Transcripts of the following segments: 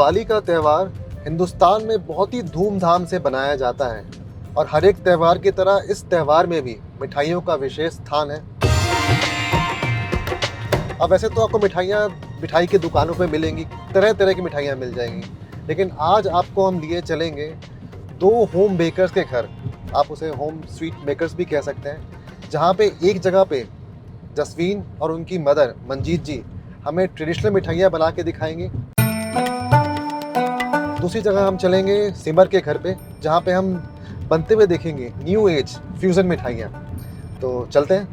दिवाली का त्यौहार हिंदुस्तान में बहुत ही धूमधाम से बनाया जाता है और हर एक त्यौहार की तरह इस त्यौहार में भी मिठाइयों का विशेष स्थान है। अब वैसे तो आपको मिठाई की दुकानों पे मिलेंगी, तरह तरह की मिठाइयाँ मिल जाएंगी, लेकिन आज आपको हम लिए चलेंगे दो होम बेकर्स के घर, आप उसे होम स्वीट मेकर्स भी कह सकते हैं, जहाँ पे एक जगह पे जसवीन और उनकी मदर मंजीत जी हमें ट्रेडिशनल मिठाइयाँ बना के दिखाएंगे। दूसरी जगह हम चलेंगे सिमर के घर पे, जहाँ पे हम बनते हुए देखेंगे न्यू एज फ्यूजन मिठाइयाँ। तो चलते हैं।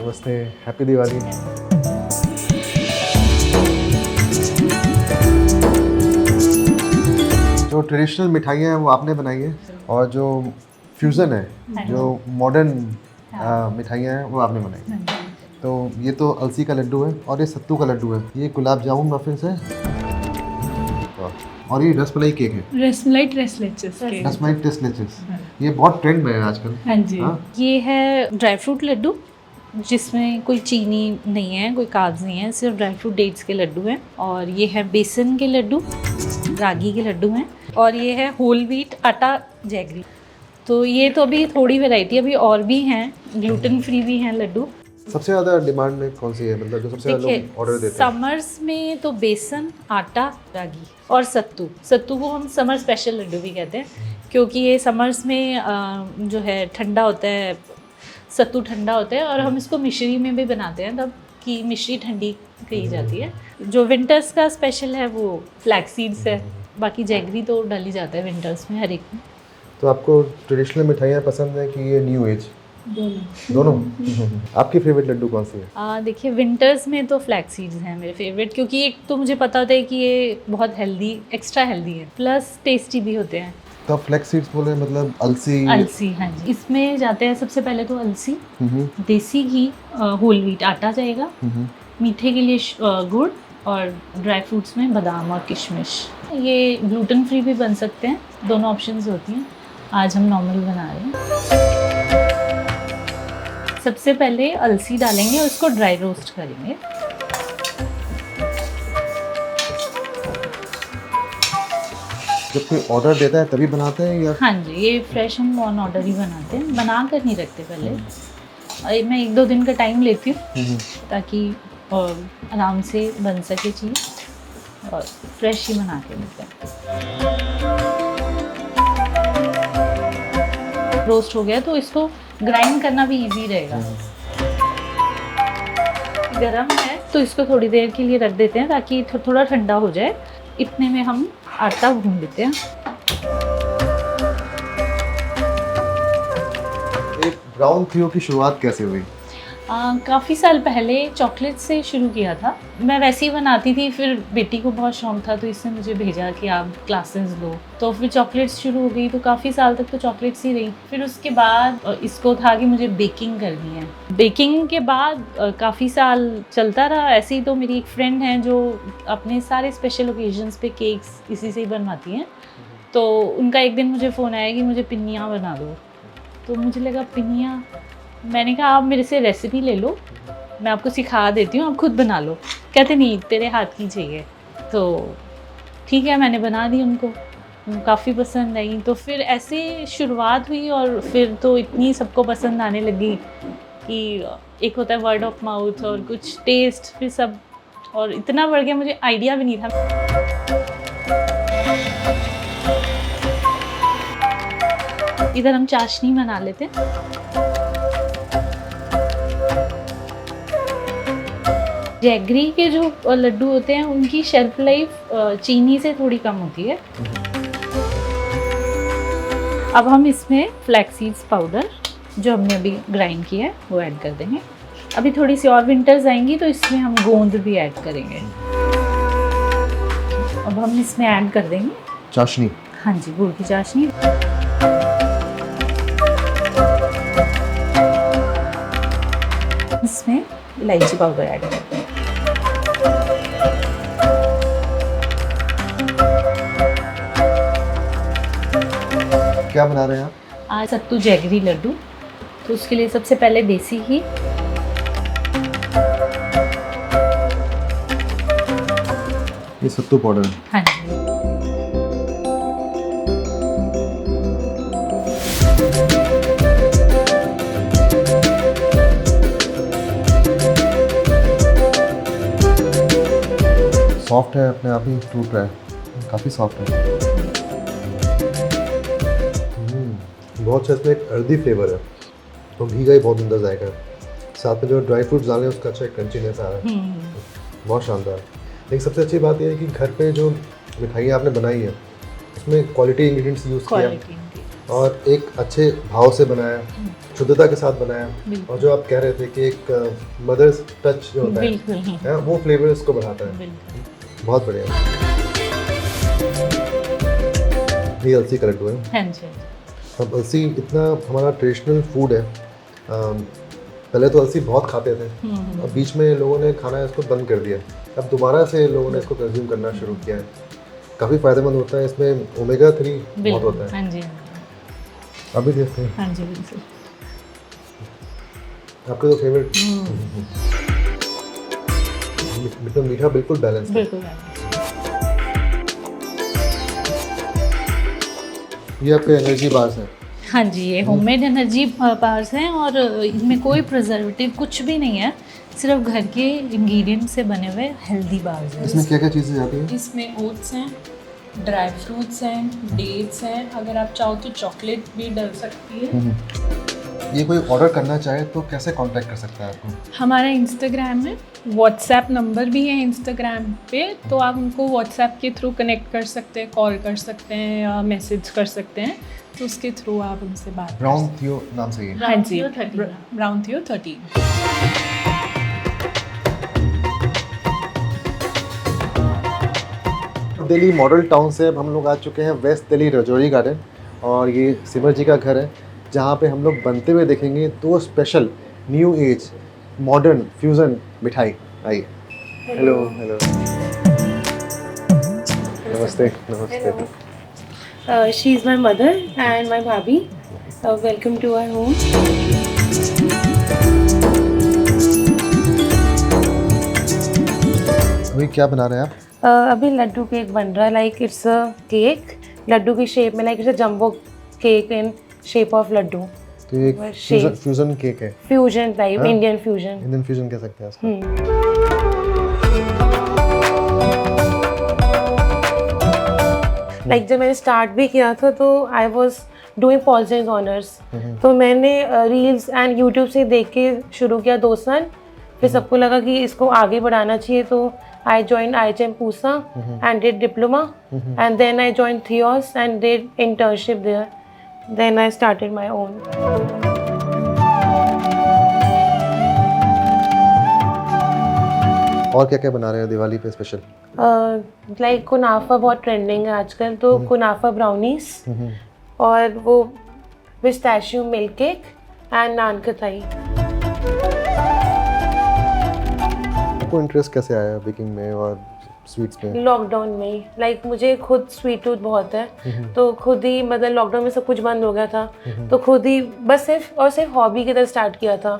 नमस्ते, हैप्पी दिवाली। जो ट्रेडिशनल मिठाइयाँ हैं वो आपने बनाई है और जो फ्यूज़न है, जो मॉडर्न मिठाइयाँ हैं वो आपने बनाई है। तो ये तो अलसी का लड्डू है और ये सत्तू का लड्डू है, ये गुलाब जामुन मफिन्स है और ये रसमलाई केक है। रसमलाई ट्रेसलेचेस ये बहुत ट्रेंड में है आजकल। हाँ जी। ये है ड्राई फ्रूट लड्डू, जिसमें कोई चीनी नहीं है, कोई कार्ब्स नहीं है, सिर्फ ड्राई फ्रूट डेट्स के लड्डू हैं। और ये है बेसन के लड्डू, रागी के लड्डू हैं। और ये है होल व्हीट आटा जैगरी। तो ये तो अभी थोड़ी वैरायटी अभी और भी हैं, ग्लूटेन फ्री भी हैं लड्डू। सबसे ज़्यादा डिमांड में कौन सी है, मतलब जो सबसे ज़्यादा लोग ऑर्डर देते हैं? समर्स में तो बेसन, आटा, रागी और सत्तू को हम समर स्पेशल लड्डू भी कहते हैं, क्योंकि ये समर्स में जो है ठंडा होता है, सत्तू ठंडा होता है और हम इसको मिश्री में भी बनाते हैं, तब कि मिश्री ठंडी कही जाती है। जो विंटर्स का स्पेशल है वो फ्लैक्स सीड्स है, बाकी जैगरी तो डाली जाता है विंटर्स में हर एक में। तो आपको ट्रेडिशनल मिठाइयाँ पसंद है कि ये न्यू एज? दोनों। आपकी फेवरेट लड्डू कौन सी है? देखिए, विंटर्स में तो फ्लैक्स सीड्स हैं मेरे फेवरेट, क्योंकि एक तो मुझे पता होता है कि ये बहुत हेल्दी, एक्स्ट्रा हेल्दी है, प्लस टेस्टी भी होते हैं। तो फ्लैक्स सीड्स बोले मतलब अलसी? हाँ जी। इसमें जाते हैं सबसे पहले तो अलसी, देसी घी, होल व्हीट आटा जाएगा, मीठे के लिए गुड़ और ड्राई फ्रूट्स में बादाम और किशमिश। ये ग्लूटेन फ्री भी बन सकते हैं, दोनों ऑप्शंस होती हैं। आज हम नॉर्मल बना रहे हैं। सबसे पहले अलसी डालेंगे और उसको ड्राई रोस्ट करेंगे। जब कोई ऑर्डर देता है तभी बनाते हैं या? हाँ जी, ये फ्रेश हम ऑन ऑर्डर ही बनाते हैं, बना कर नहीं रखते पहले। मैं 1-2 दिन का टाइम लेती हूँ ताकि आराम से बन सके चीज़, और फ्रेश ही बना के देते हैं। रोस्ट हो गया तो इसको ग्राइंड करना भी इजी रहेगा। गरम है तो इसको थोड़ी देर के लिए रख देते हैं ताकि थोड़ा ठंडा हो जाए। इतने में हम आटा भून लेते हैं। एक ब्राउन थ्यो की शुरुआत कैसे हुई? काफ़ी साल पहले चॉकलेट से शुरू किया था। मैं वैसे ही बनाती थी, फिर बेटी को बहुत शौक था तो इसने मुझे भेजा कि आप क्लासेस लो, तो फिर चॉकलेट्स शुरू हो गई। तो काफ़ी साल तक तो चॉकलेट्स ही रही। फिर उसके बाद इसको था कि मुझे बेकिंग करनी है। बेकिंग के बाद काफ़ी साल चलता रहा ऐसे ही। तो मेरी एक फ्रेंड है जो अपने सारे स्पेशल ओकेजन्स पे केक्स इसी से ही बनवाती हैं, तो उनका एक दिन मुझे फ़ोन आया कि मुझे पिन्नियाँ बना दो। तो मुझे लगा पिन्नियाँ, मैंने कहा आप मेरे से रेसिपी ले लो, मैं आपको सिखा देती हूँ, आप खुद बना लो। कहते नहीं, तेरे हाथ की चाहिए। तो ठीक है, मैंने बना दी उनको, काफ़ी पसंद आई। तो फिर ऐसे शुरुआत हुई और फिर तो इतनी सबको पसंद आने लगी कि एक होता है वर्ड ऑफ माउथ और कुछ टेस्ट, फिर सब और इतना बढ़ गया, मुझे आइडिया भी नहीं था। इधर हम चाशनी बना लेते हैं। जैगरी के जो लड्डू होते हैं उनकी शेल्फ लाइफ चीनी से थोड़ी कम होती है। अब हम इसमें फ्लैक्स सीड्स पाउडर जो हमने अभी ग्राइंड किया है वो ऐड कर देंगे। अभी थोड़ी सी और विंटर्स आएंगी तो इसमें हम गोंद भी ऐड करेंगे। अब हम इसमें ऐड कर देंगे चाशनी। हाँ जी, गुड़ की चाशनी। इसमें इलायची पाउडर ऐड करते हैं। क्या बना रहे हैं आप? आज सत्तू जैगरी लड्डू। तो उसके लिए सबसे पहले देसी घी, ये सत्तू पाउडर। हाँ जी, सॉफ्ट है अपने आप ही, टूट रहा है, काफ़ी सॉफ्ट है। बहुत अच्छा, इसमें एक अर्दी फ्लेवर है तो घी का ही बहुत अंदर जाएगा। साथ में जो ड्राई फ्रूट्स डाले उसका अच्छा क्रंचीनेस आ रहा है, बहुत शानदार। लेकिन सबसे अच्छी बात यह है कि घर पे जो मिठाइयाँ आपने बनाई है उसमें क्वालिटी इंग्रेडिएंट्स यूज़ किया और एक अच्छे भाव से बनाया, शुद्धता के साथ बनाया। और जो आप कह रहे थे कि एक मदर्स टच जो होता है वो फ्लेवर इसको बढ़ाता है। बहुत बढ़िया। ये अलसी का लड्डू है। हाँ जी। अब अलसी इतना हमारा ट्रेडिशनल फूड है। पहले तो अलसी बहुत खाते थे, अब बीच में लोगों ने खाना इसको बंद कर दिया, अब दोबारा से लोगों ने इसको कंज्यूम करना शुरू किया है। काफ़ी फ़ायदेमंद होता है, इसमें ओमेगा 3 बहुत होता है। हाँ जी, अभी देखते हैं हाँ जी, बिल्कुल। आपका तो फेवरेट मीठा बिल्कुल बैलेंस है। बिल्कुल। ये आपके एनर्जी बार्स हैं। हाँ जी, ये होममेड एनर्जी बार्स हैं और इनमें कोई प्रिजर्वेटिव कुछ भी नहीं है, सिर्फ घर के इंग्रेडिएंट से बने हुए हेल्दी बार्स हैं। इसमें क्या क्या चीज़ें जाती हैं? इसमें ओट्स हैं, ड्राई फ्रूट्स हैं, डेट्स हैं, अगर आप चाहो तो चॉकलेट भी डल सकती है। ये कोई ऑर्डर करना चाहे तो कैसे कांटेक्ट कर सकता है आपको? हमारा इंस्टाग्राम है, व्हाट्सएप नंबर भी है इंस्टाग्राम पे, तो आप उनको व्हाट्सएप के थ्रू कनेक्ट कर सकते हैं, कॉल कर सकते हैं या मैसेज कर सकते हैं, तो उसके थ्रू आप उनसे बात कर ब्राउन सकते थियो नाम से ये। हैं। हाँ जी, ब्राउन थियो 13। दिल्ली मॉडल टाउन से अब हम लोग आ चुके हैं वेस्ट दिल्ली रजौरी गार्डन, और ये सिमर जी का घर है जहाँ पे हम लोग बनते हुए देखेंगे दो special new age modern fusion मिठाई। आइए। हेलो हेलो, नमस्ते नमस्ते। She is my mother and my bhabhi. Welcome to our home. अभी क्या बना रहे हैं आप? अभी लड्डू केक बन रहा है, like it's a cake laddoo की शेप में, like it's a jumbo cake in shape of laddoo. तो ये एक फ्यूजन केक है, fusion type, Indian fusion. Indian fusion कह सकते हैं इसको। लाइक जब मैंने स्टार्ट भी किया था तो आई वॉज डूइंग पॉल्स ऑनर्स, तो मैंने रील्स एंड यूट्यूब से देख के शुरू किया 2 साल। फिर सबको लगा कि इसको आगे बढ़ाना चाहिए, तो I joined IHM Pusa and did diploma, and then I joined Theos and did internship there. Then I started my own. और क्या क्या बना रहे हैं दिवाली पे स्पेशल? लाइक कुनाफा बहुत ट्रेंडिंग है आजकल, तो कुनाफा ब्राउनीज और वो पिस्ताशियो मिल्क केक एंड नान कताई। आपको इंटरेस्ट कैसे आया बेकिंग में और स्वीट्स में? लॉकडाउन में ही, लाइक मुझे खुद स्वीट टूथ बहुत है, तो खुद ही मतलब लॉकडाउन में सब कुछ बंद हो गया था, तो खुद ही बस सिर्फ हॉबी की तरह स्टार्ट किया था।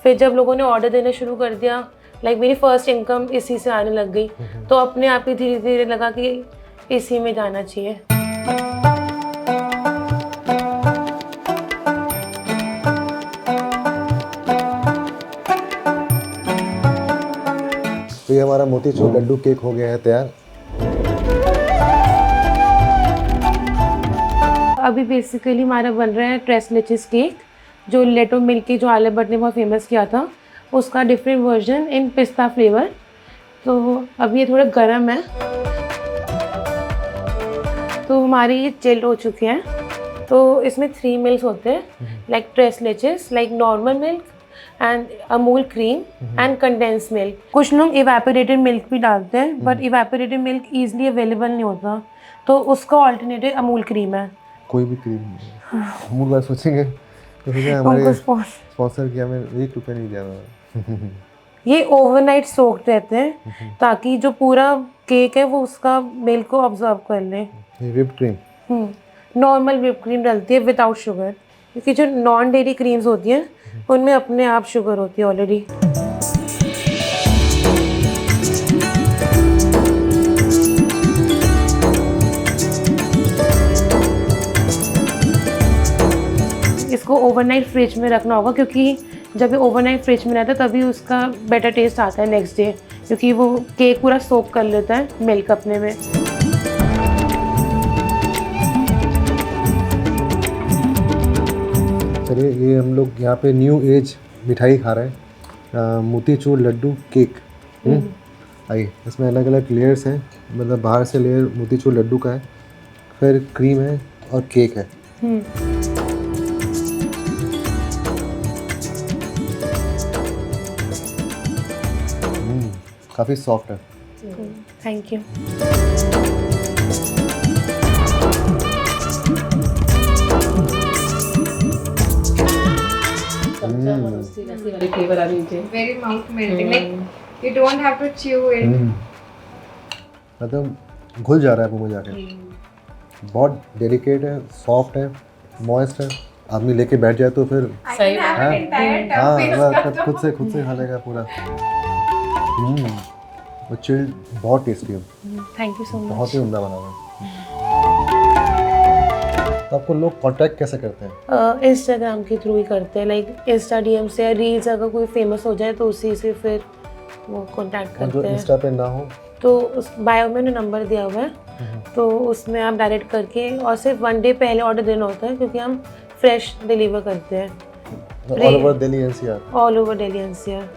फिर जब लोगों ने ऑर्डर देना शुरू कर दिया, लाइक मेरी फर्स्ट इनकम इसी से आने लग गई, तो अपने आप ही धीरे धीरे लगा कि इसी में जाना चाहिए। तो ये हमारा मोतीचूर लड्डू केक हो गया है तैयार। अभी बेसिकली हमारा बन रहा है ट्रेस लेचिस केक, जो लेटो मिल्क की जो आलिया भट्ट ने बहुत फेमस किया था, उसका डिफरेंट वर्जन इन पिस्ता फ्लेवर। तो अभी ये थोड़ा गर्म है, तो हमारी ये चिल्ड हो चुके हैं। तो इसमें 3 मिल्क होते हैं, like tres leches, like normal milk and Amul cream and condense milk. कुछ लोग इवेपोरेटेड मिल्क भी डालते हैं, but evaporated milk easily available नहीं होता, तो उसका ऑल्टरनेटिव अमूल क्रीम है। कोई भी क्रीम अमूल बात सोचेंगे तो हमारे स्पॉन्सर किया, हमें ₹1 नहीं दिया ना। ये ओवरनाइट सोक्ड रहते हैं ताकि जो पूरा केक है वो उसका मिल्क को ऑब्जर्व कर ले। ये whipped cream. Normal whip cream डलती है विदाउट शुगर, क्योंकि जो नॉन डेयरी क्रीम्स होती हैं उनमें अपने आप शुगर होती है ऑलरेडी। इसको ओवरनाइट फ्रिज में रखना होगा, क्योंकि जब ये ओवरनाइट फ्रिज में रहता है तभी उसका बेटर टेस्ट आता है नेक्स्ट डे, क्योंकि वो केक पूरा सोक कर लेता है मिल्क अपने में। चलिए, ये हम लोग यहाँ पे न्यू एज मिठाई खा रहे हैं, मोतीचूर लड्डू केक। आइए, इसमें अलग अलग लेयर्स हैं, मतलब बाहर से लेयर मोतीचूर लड्डू का है, फिर क्रीम है और केक है। काफ़ी सॉफ्ट है। Thank you. Very mouth melting. Like you don't have to chew it. मतलब घुल जा रहा है मुंह में जाके। बहुत डेलिकेट है, सॉफ्ट है, मॉइस्ट है। आदमी लेके बैठ जाए तो फिर I can have an entire tub हाँ, with मतलब इसका खुद से खा लेगा पूरा। वो चिल्ड बहुत टेस्टी है, थैंक यू सो मच। बहुत ही उम्दा बना हुआ है। तो आपको लोग कांटेक्ट कैसे करते हैं? इंस्टाग्राम के थ्रू ही करते हैं, लाइक इंस्टा डीएम से या रील्स, अगर कोई फेमस हो जाए तो उसी से फिर वो कांटेक्ट और जो करते हैं। इंस्टा पे ना हो तो उस बायो में नंबर दिया हुआ है, तो उसमें आप डायरेक्ट करके, और सिर्फ 1 डे पहले ऑर्डर देना होता है, क्योंकि हम फ्रेश डिलीवर करते हैं all over Delhi NCR. All over Delhi NCR.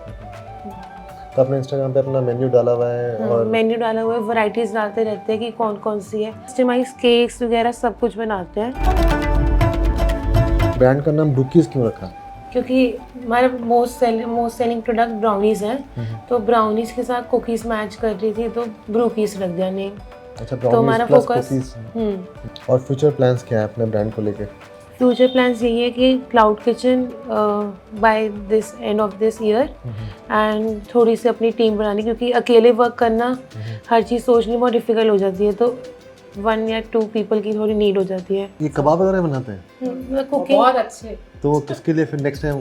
तो अपने इंस्टाग्राम पे अपना मेन्यू डाला हुआ है और मेन्यू डाला हुआ है, वैरायटीज डालते रहते हैं कि कौन कौन सी है। कस्टमाइज केक्स वगैरह सब कुछ बनाते हैं। ब्रांड का नाम ब्रूकीज क्यों रखा? क्योंकि हमारा मोस्ट सेलिंग प्रोडक्ट ब्राउनीज है, तो ब्राउनीज के साथ कुकीज़ मैच कर रही थी, तो ब्रूकीज रख दिया नेम। अच्छा, तो हमारा ब्राउनीज फोकस प्लस कुकीज। और फ्यूचर प्लान्स क्या है अपने ब्रांड को लेके? फ्यूचर प्लान्स यही है कि cloud kitchen by this end of this year, and थोड़ी सी अपनी टीम बनानी, क्योंकि अकेले वर्क करना हर चीज़ सोचनी बहुत डिफिकल्ट हो जाती है, तो 1 या 2 पीपल की थोड़ी नीड हो जाती है। ये कबाब वगैरह बनाते हैं कुकिंग बहुत अच्छे। तो उसके लिए फिर नेक्स्ट टाइम